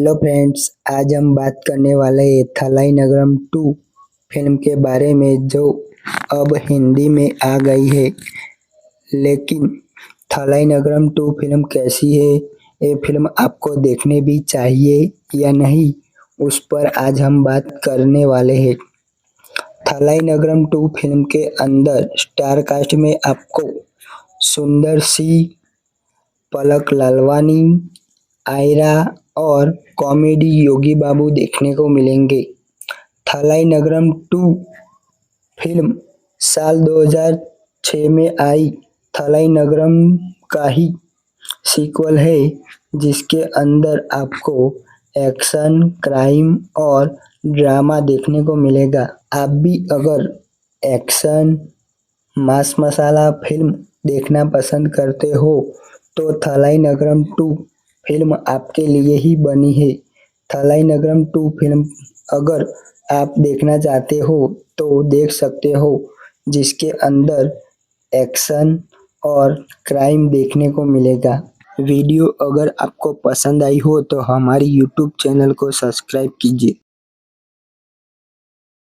Hello friends, आज हम बात करने वाले हैं थलाई नगरम 2 फिल्म के बारे में जो अब हिंदी में आ गई है। लेकिन थलाई नगरम 2 फिल्म कैसी है, ये फिल्म आपको देखने भी चाहिए या नहीं, उस पर आज हम बात करने वाले हैं। थलाई नगरम 2 फिल्म के अंदर स्टार कास्ट में आपको सुंदर सी, पलक लालवानी, आयरा और कॉमेडी योगी बाबू देखने को मिलेंगे। थलाई नगरम 2 फिल्म साल 2006 में आई थलाई नगरम का ही सीक्वल है, जिसके अंदर आपको एक्शन, क्राइम और ड्रामा देखने को मिलेगा। आप भी अगर एक्शन, मास मसाला फिल्म देखना पसंद करते हो तो थलाई नगरम 2 फिल्म आपके लिए ही बनी है। थलाई नगरम 2 फिल्म अगर आप देखना चाहते हो तो देख सकते हो, जिसके अंदर एक्शन और क्राइम देखने को मिलेगा। वीडियो अगर आपको पसंद आई हो तो हमारी यूट्यूब चैनल को सब्सक्राइब कीजिए।